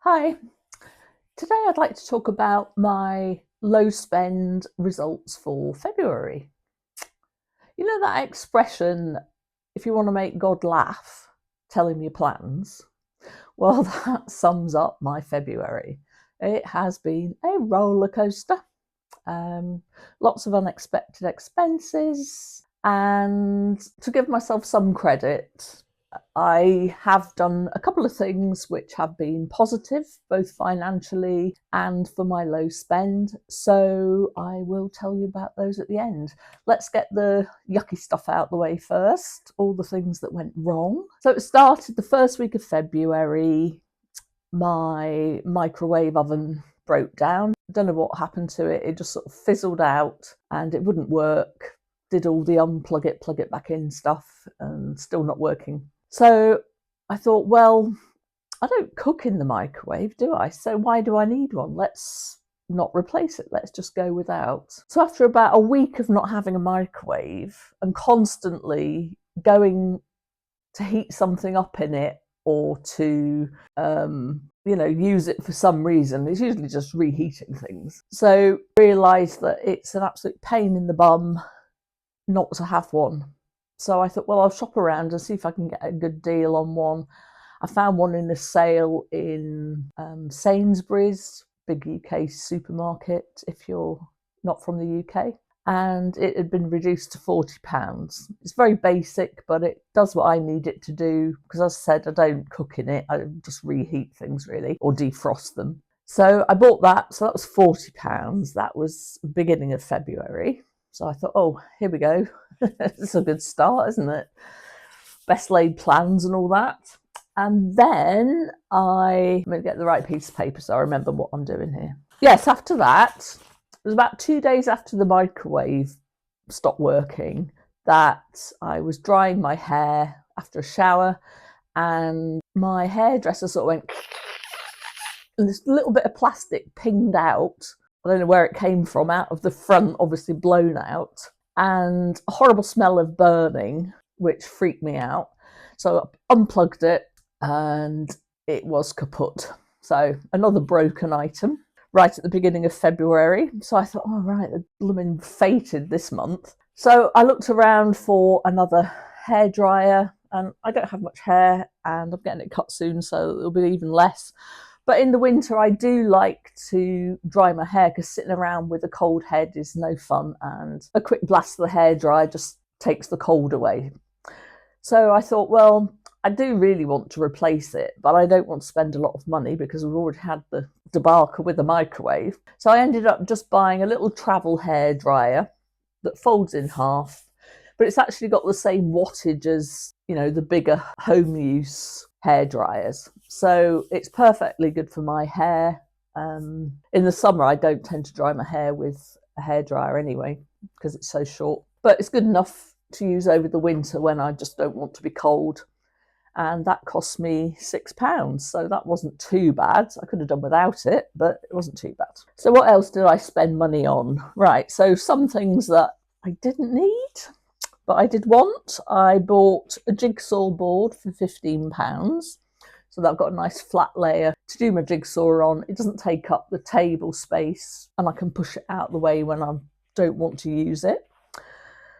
Hi, today I'd like to talk about my low spend results for February. You know that expression, if you want to make God laugh, tell him your plans? Well, that sums up my February. It has been a roller coaster, um, lots of unexpected expenses, and to give myself some credit, I have done a couple of things which have been positive, both financially and for my low spend. So I will tell you about those at the end. Let's get the yucky stuff out the way first, all the things that went wrong. So it started the first week of February. My microwave oven broke down. Don't know what happened to it. It just sort of fizzled out and it wouldn't work. Did all the unplug it, plug it back in stuff and still not working. So I thought, well, I don't cook in the microwave, do I? So why do I need one? Let's not replace it. Let's just go without. So after about a week of not having a microwave and constantly going to heat something up in it or to use it for some reason, it's usually just reheating things. So I realised that it's an absolute pain in the bum not to have one. So I thought, well, I'll shop around and see if I can get a good deal on one. I found one in a sale in Sainsbury's, big UK supermarket, if you're not from the UK. And it had been reduced to £40. It's very basic, but it does what I need it to do. Because as I said, I don't cook in it. I just reheat things really, or defrost them. So I bought that. So that was £40. That was the beginning of February. So I thought, oh, here we go. It's a good start, isn't it? Best laid plans and all that. And then I'm going to get the right piece of paper so I remember what I'm doing here. Yes, after that, it was about 2 days after the microwave stopped working that I was drying my hair after a shower and my hairdresser sort of went and this little bit of plastic pinged out. I don't know where it came from, out of the front, obviously blown out, and a horrible smell of burning, which freaked me out. So I unplugged it and it was kaput. So another broken item right at the beginning of February. So I thought, oh, right, they're blooming fated this month. So I looked around for another hairdryer and I don't have much hair and I'm getting it cut soon, so it'll be even less. But in the winter, I do like to dry my hair because sitting around with a cold head is no fun. And a quick blast of the hairdryer just takes the cold away. So I thought, well, I do really want to replace it, but I don't want to spend a lot of money because we've already had the debacle with the microwave. So I ended up just buying a little travel hairdryer that folds in half, but it's actually got the same wattage as, the bigger home use hair dryers. So it's perfectly good for my hair. In the summer, I don't tend to dry my hair with a hairdryer anyway because it's so short. But it's good enough to use over the winter when I just don't want to be cold. And that cost me £6. So that wasn't too bad. I could have done without it, but it wasn't too bad. So what else did I spend money on? Right, so some things that I didn't need, but I did want. I bought a jigsaw board for £15. So that I've got a nice flat layer to do my jigsaw on. It doesn't take up the table space and I can push it out the way when I don't want to use it.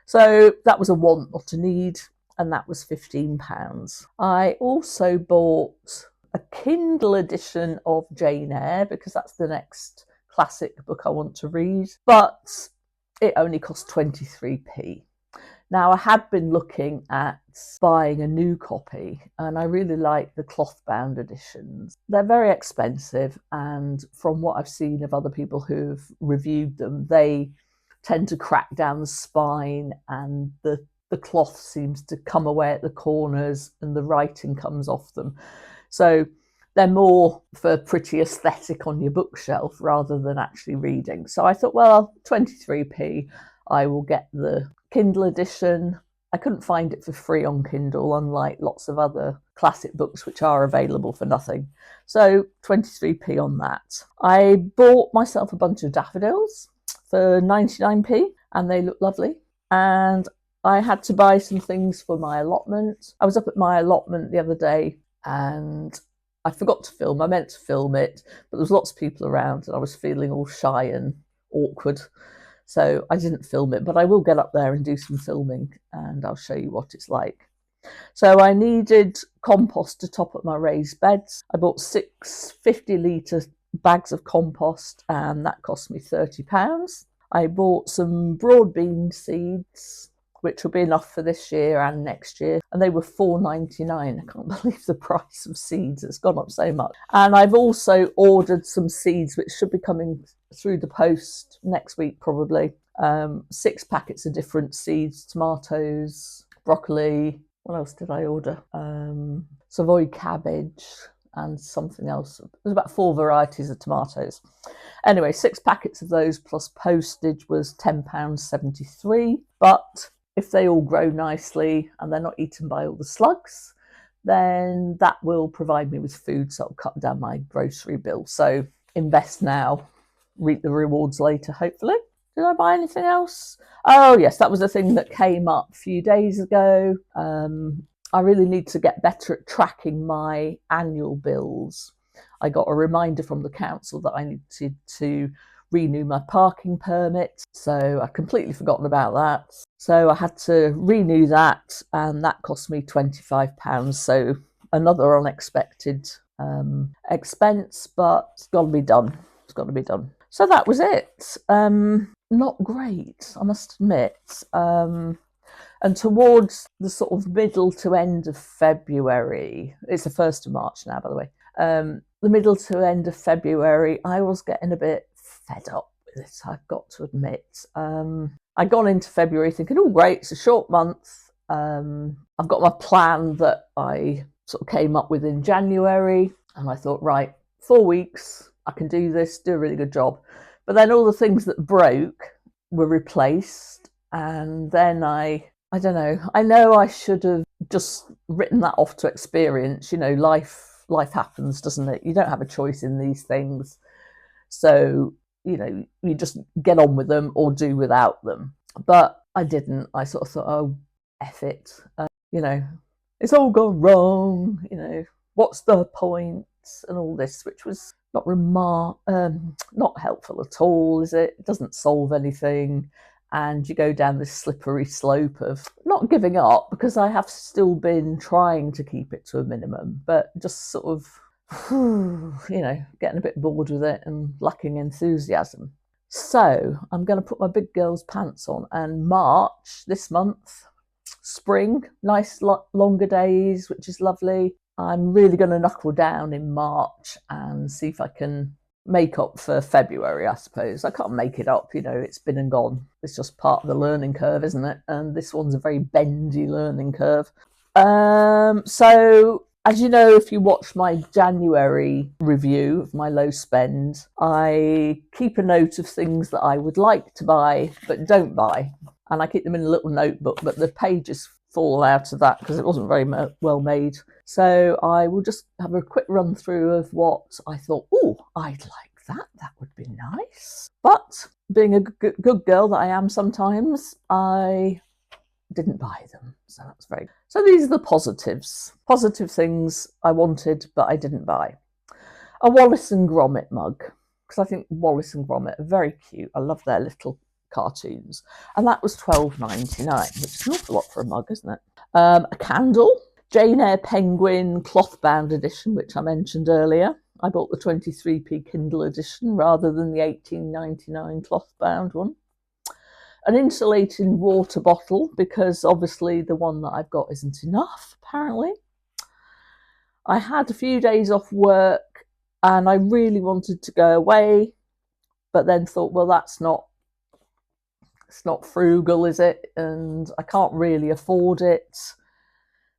So that was a want, not a need, and that was £15. I also bought a Kindle edition of Jane Eyre because that's the next classic book I want to read, but it only cost 23p. Now, I had been looking at buying a new copy and I really like the cloth bound editions. They're very expensive, and from what I've seen of other people who've reviewed them, they tend to crack down the spine and the cloth seems to come away at the corners and the writing comes off them. So they're more for pretty aesthetic on your bookshelf rather than actually reading. So I thought, well, 23p, I will get the Kindle edition. I couldn't find it for free on Kindle, unlike lots of other classic books which are available for nothing. So 23p on that. I bought myself a bunch of daffodils for 99p and they look lovely. And I had to buy some things for my allotment. I was up at my allotment the other day and I forgot to film. I meant to film it, but there was lots of people around and I was feeling all shy and awkward. So I didn't film it, but I will get up there and do some filming and I'll show you what it's like. So I needed compost to top up my raised beds. I bought 6 50-litre bags of compost and that cost me £30. I bought some broad bean seeds, which will be enough for this year and next year. And they were £4.99. I can't believe the price of seeds. It's gone up so much. And I've also ordered some seeds, which should be coming through the post next week, probably. 6 packets of different seeds, tomatoes, broccoli. What else did I order? Savoy cabbage and something else. There's about 4 varieties of tomatoes. Anyway, 6 packets of those plus postage was £10.73. But if they all grow nicely and they're not eaten by all the slugs, then that will provide me with food, so it'll cut down my grocery bill. So invest now, reap the rewards later, hopefully. Did I buy anything else? Oh, yes, that was a thing that came up a few days ago. I really need to get better at tracking my annual bills. I got a reminder from the council that I needed to renew my parking permit, so I'd completely forgotten about that. So I had to renew that, and that cost me £25. So another unexpected expense, but it's got to be done. It's got to be done. So that was it. Not great, I must admit. And towards the sort of middle to end of February, it's the 1st of March now, by the way, the middle to end of February, I was getting a bit fed up with it, I've got to admit. I'd gone into February thinking, oh, great, it's a short month. I've got my plan that I sort of came up with in January, and I thought, right, 4 weeks, I can do this, do a really good job. But then all the things that broke were replaced, and then I don't know. I know I should have just written that off to experience. You know, life happens, doesn't it? You don't have a choice in these things. So, you know, you just get on with them or do without them. But I didn't. I sort of thought, oh, F it. You know, it's all gone wrong. You know, what's the point? And all this, which was not helpful at all, is it? It doesn't solve anything. And you go down this slippery slope of not giving up, because I have still been trying to keep it to a minimum, but just sort of, you know, getting a bit bored with it and lacking enthusiasm. So I'm going to put my big girl's pants on, and March, this month, spring, nice longer days, which is lovely. I'm really going to knuckle down in March and see if I can make up for February, I suppose. I can't make it up, you know, it's been and gone. It's just part of the learning curve, isn't it? And this one's a very bendy learning curve. So, as you know, if you watch my January review of my low spend, I keep a note of things that I would like to buy but don't buy. And I keep them in a little notebook, but the pages fall out of that because it wasn't very well made. So I will just have a quick run through of what I thought, oh, I'd like that. That would be nice. But being a good girl that I am sometimes, I didn't buy them. So that's very good. So these are the positives. Positive things I wanted, but I didn't buy. A Wallace and Gromit mug, because I think Wallace and Gromit are very cute. I love their little cartoons. And that was £12.99, which is an awful lot for a mug, isn't it? A candle. Jane Eyre Penguin cloth bound edition, which I mentioned earlier. I bought the 23p Kindle edition rather than the £18.99 cloth bound one. An insulated water bottle, because obviously the one that I've got isn't enough, apparently. I had a few days off work and I really wanted to go away, but then thought, well, it's not frugal, is it? And I can't really afford it.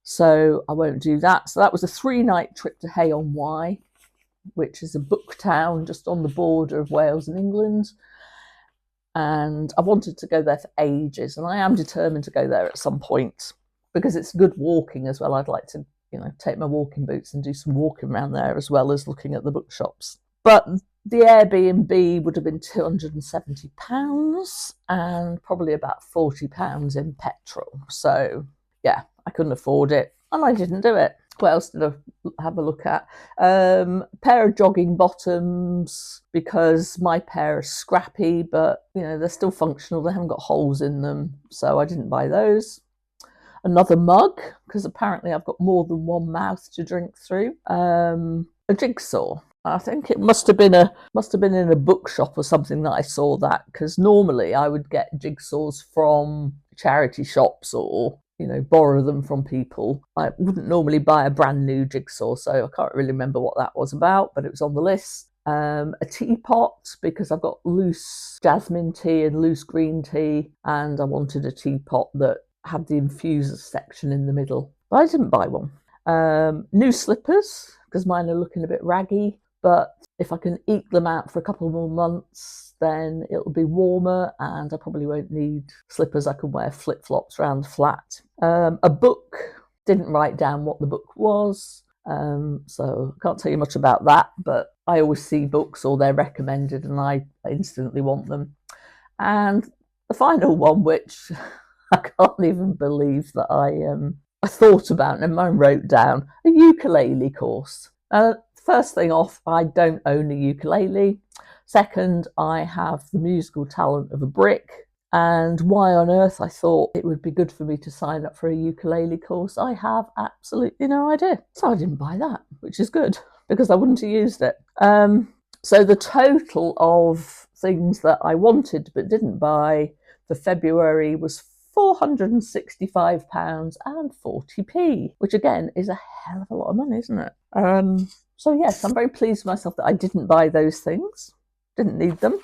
So I won't do that. So that was a 3-night trip to Hay-on-Wye, which is a book town just on the border of Wales and England. And I wanted to go there for ages, and I am determined to go there at some point because it's good walking as well. I'd like to, you know, take my walking boots and do some walking around there as well as looking at the bookshops. But the Airbnb would have been £270 and probably about £40 in petrol. So yeah, I couldn't afford it and I didn't do it. What else did I have a look at? Pair of jogging bottoms, because my pair are scrappy, but they're still functional. They haven't got holes in them, so I didn't buy those. Another mug, because apparently I've got more than one mouth to drink through. A jigsaw. I think it must have been in a bookshop or something that I saw that, because normally I would get jigsaws from charity shops or borrow them from people. I wouldn't normally buy a brand new jigsaw, so I can't really remember what that was about, but it was on the list. A teapot, because I've got loose jasmine tea and loose green tea, and I wanted a teapot that had the infuser section in the middle, but I didn't buy one. New slippers, because mine are looking a bit raggy, but if I can eke them out for a couple more months, then it'll be warmer and I probably won't need slippers. I can wear flip-flops around the flat. A book, didn't write down what the book was, so I can't tell you much about that, but I always see books or they're recommended and I instantly want them. And the final one, which I can't even believe that I thought about and I wrote down, a ukulele course. First thing off, I don't own a ukulele. Second, I have the musical talent of a brick. And why on earth I thought it would be good for me to sign up for a ukulele course, I have absolutely no idea. So I didn't buy that, which is good, because I wouldn't have used it. So the total of things that I wanted but didn't buy for February was £465.40, which again is a hell of a lot of money, isn't it? So yes, I'm very pleased with myself that I didn't buy those things. Didn't need them.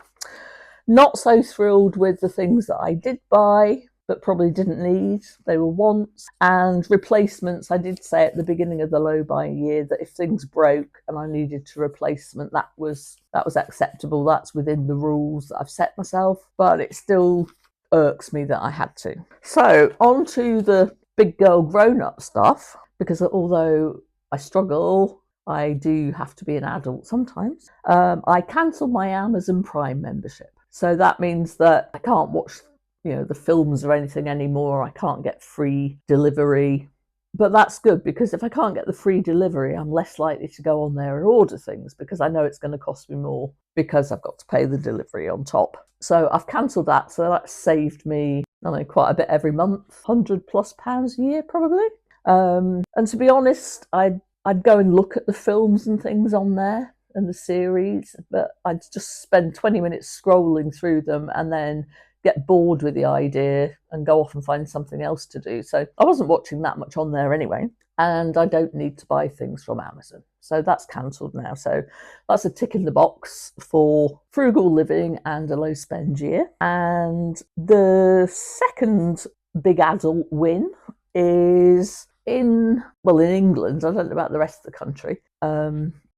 Not so thrilled with the things that I did buy, but probably didn't need. They were wants. And replacements, I did say at the beginning of the low buying year that if things broke and I needed to replacement, that was acceptable. That's within the rules that I've set myself, but it still irks me that I had to. So on to the big girl grown-up stuff, because although I struggle, I do have to be an adult sometimes. I cancelled my Amazon Prime membership. So that means that I can't watch the films or anything anymore. I can't get free delivery. But that's good, because if I can't get the free delivery, I'm less likely to go on there and order things, because I know it's going to cost me more because I've got to pay the delivery on top. So I've cancelled that. So that saved me, quite a bit every month, £100+ a year probably. And to be honest, I'd go and look at the films and things on there and the series, but I'd just spend 20 minutes scrolling through them and then get bored with the idea and go off and find something else to do. So I wasn't watching that much on there anyway, and I don't need to buy things from Amazon. So that's cancelled now. So that's a tick in the box for frugal living and a low spend year. And the second big adult win is in England. I don't know about the rest of the country,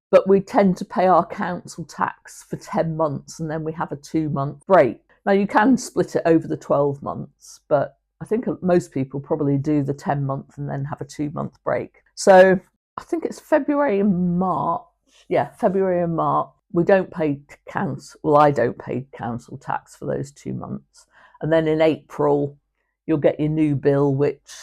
but we tend to pay our council tax for 10 months and then we have a 2-month break. Now you can split it over the 12 months, but I think most people probably do the 10 month and then have a 2-month break. So I think it's February and March. Yeah, February and March. We don't pay council. Well, I don't pay council tax for those 2 months. And then in April, you'll get your new bill, which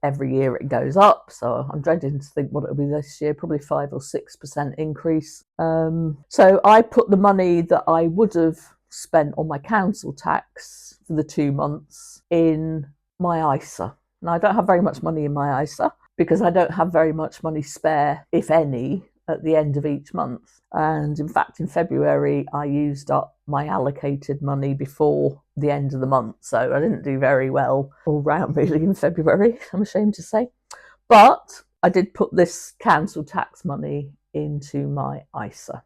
every year it goes up. So I'm dreading to think what it'll be this year, probably 5 or 6% increase. So I put the money that I would have spent on my council tax for the 2 months in my ISA. Now, I don't have very much money in my ISA because I don't have very much money spare, if any, at the end of each month. And in fact, in February, I used up my allocated money before the end of the month. So I didn't do very well all round really in February, I'm ashamed to say. But I did put this council tax money into my ISA.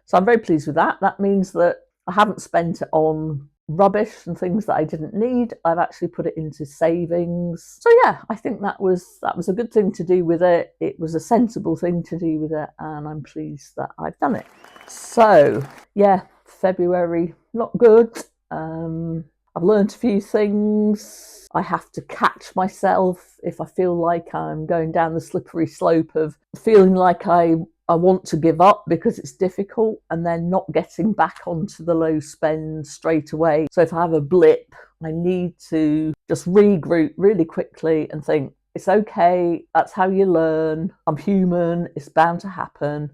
So I'm very pleased with that. That means that I haven't spent it on rubbish and things that I didn't need. I've actually put it into savings. So yeah, I think that was a good thing to do with it. It was a sensible thing to do with it, and I'm pleased that I've done it. So yeah, February, not good. I've learned a few things. I have to catch myself if I feel like I'm going down the slippery slope of feeling like I want to give up because it's difficult, and then not getting back onto the low spend straight away. So if I have a blip, I need to just regroup really quickly and think, It's okay. That's how you learn. I'm human. It's bound to happen.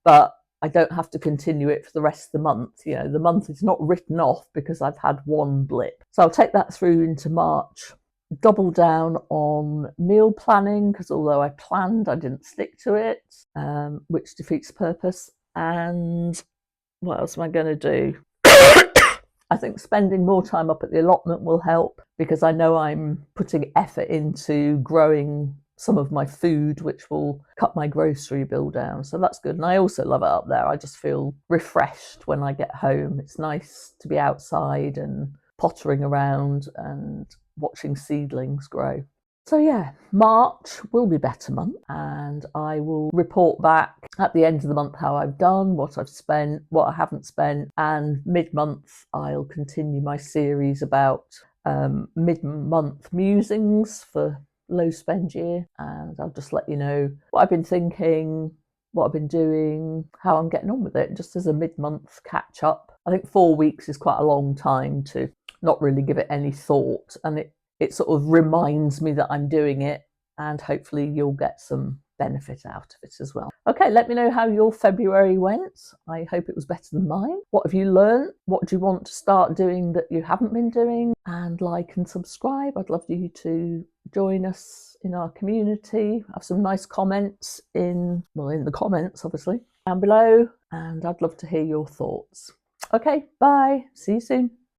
But I don't have to continue it for the rest of the month. You know, the month is not written off because I've had one blip. So I'll take that through into March. Double down on meal planning because although I planned, I didn't stick to it, which defeats the purpose. And what else am I going to do? I think spending more time up at the allotment will help because I know I'm putting effort into growing some of my food, which will cut my grocery bill down. So that's good. And I also love it up there. I just feel refreshed when I get home. It's nice to be outside and pottering around and watching seedlings grow. So yeah, March will be a better month, and I will report back at the end of the month how I've done, what I've spent, what I haven't spent, and mid-month I'll continue my series about mid-month musings for low spend year, and I'll just let you know what I've been thinking, what I've been doing, how I'm getting on with it, just as a mid-month catch up. I think 4 weeks is quite a long time to not really give it any thought, and it sort of reminds me that I'm doing it, and hopefully you'll get some benefit out of it as well. Okay, let me know how your February went. I hope it was better than mine. What have you learned? What do you want to start doing that you haven't been doing? And like and subscribe. I'd love you to join us in our community. Have some nice comments in the comments, obviously, down below, and I'd love to hear your thoughts. Okay, bye. See you soon.